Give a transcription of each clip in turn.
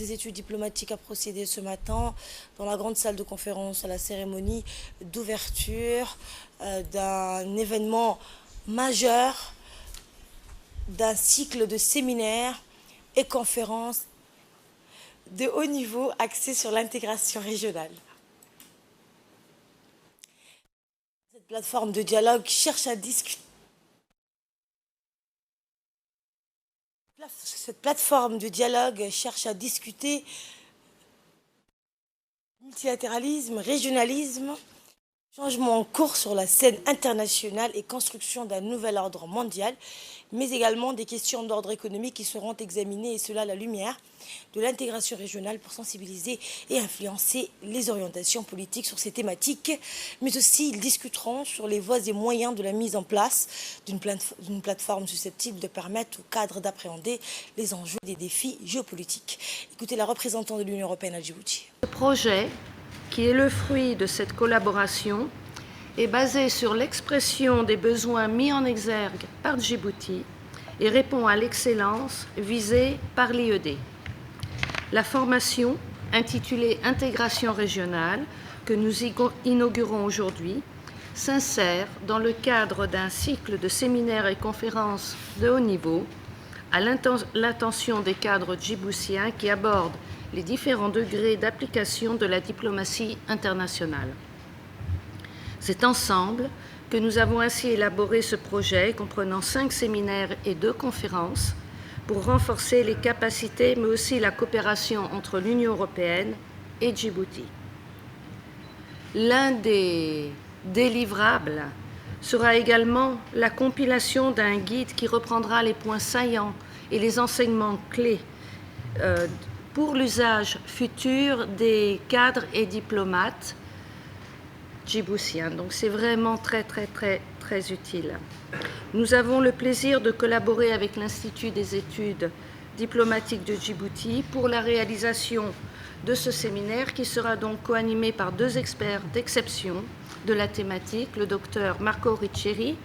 Des études diplomatiques a procédé ce matin dans la grande salle de conférence à la cérémonie d'ouverture d'un événement majeur, d'un cycle de séminaires et conférences de haut niveau axés sur l'intégration régionale. Cette plateforme de dialogue cherche à discuter. Cette plateforme de dialogue cherche à discuter multilatéralisme, régionalisme, changement en cours sur la scène internationale et construction d'un nouvel ordre mondial, mais également des questions d'ordre économique qui seront examinées, et cela à la lumière de l'intégration régionale pour sensibiliser et influencer les orientations politiques sur ces thématiques. Mais aussi, ils discuteront sur les voies et moyens de la mise en place d'une plateforme susceptible de permettre au cadre d'appréhender les enjeux des défis géopolitiques. Écoutez la représentante de l'Union européenne à Djibouti. Ce projet, qui est le fruit de cette collaboration, est basé sur l'expression des besoins mis en exergue par Djibouti et répond à l'excellence visée par l'IED. La formation, intitulée Intégration régionale, que nous inaugurons aujourd'hui, s'insère dans le cadre d'un cycle de séminaires et conférences de haut niveau à l'attention des cadres djiboutiens qui abordent les différents degrés d'application de la diplomatie internationale. C'est ensemble que nous avons ainsi élaboré ce projet comprenant 5 séminaires et 2 conférences pour renforcer les capacités mais aussi la coopération entre l'Union européenne et Djibouti. L'un des délivrables sera également la compilation d'un guide qui reprendra les points saillants et les enseignements clés pour l'usage futur des cadres et diplomates djiboutiens. Donc c'est vraiment très utile. Nous avons le plaisir de collaborer avec l'Institut des études diplomatiques de Djibouti pour la réalisation de ce séminaire qui sera donc co-animé par 2 experts d'exception de la thématique, le docteur Marco Riccieri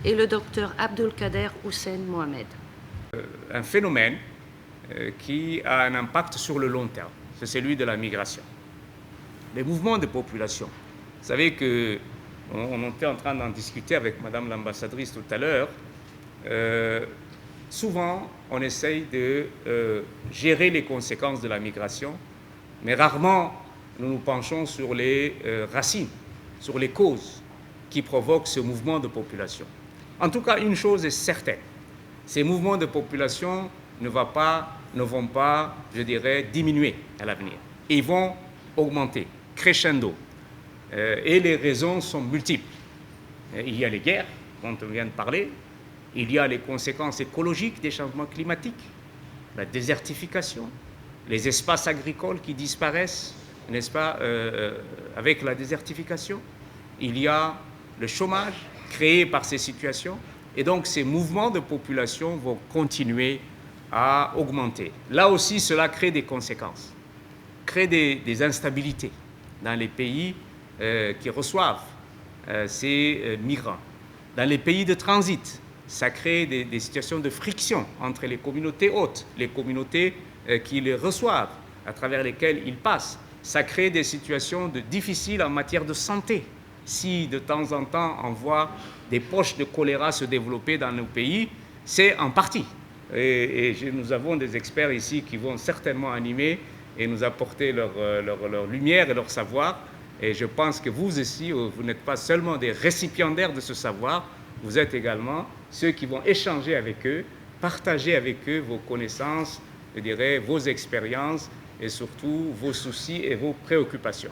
et le docteur Abdulkader Hussein Mohamed. Un phénomène qui a un impact sur le long terme, c'est celui de la migration. Les mouvements de population. Vous savez qu'on était en train d'en discuter avec Madame l'ambassadrice tout à l'heure. Souvent, on essaye de gérer les conséquences de la migration, mais rarement nous nous penchons sur les racines, sur les causes qui provoquent ce mouvement de population. En tout cas, une chose est certaine, ces mouvements de population ne vont pas, je dirais, diminuer à l'avenir. Ils vont augmenter, crescendo. Et les raisons sont multiples. Il y a les guerres dont on vient de parler, il y a les conséquences écologiques des changements climatiques, la désertification, les espaces agricoles qui disparaissent, n'est-ce pas, avec la désertification. Il y a le chômage créé par ces situations. Et donc, ces mouvements de population vont continuer à augmenter. Là aussi, cela crée des conséquences, crée des instabilités dans les pays qui reçoivent ces migrants. Dans les pays de transit, ça crée des situations de friction entre les communautés hôtes, les communautés qui les reçoivent, à travers lesquelles ils passent. Ça crée des situations difficiles en matière de santé. Si de temps en temps on voit des poches de choléra se développer dans nos pays, c'est en partie. Et nous avons des experts ici qui vont certainement animer et nous apporter leur lumière et leur savoir. Et je pense que vous aussi, vous n'êtes pas seulement des récipiendaires de ce savoir, vous êtes également ceux qui vont échanger avec eux, partager avec eux vos connaissances, je dirais, vos expériences et surtout vos soucis et vos préoccupations.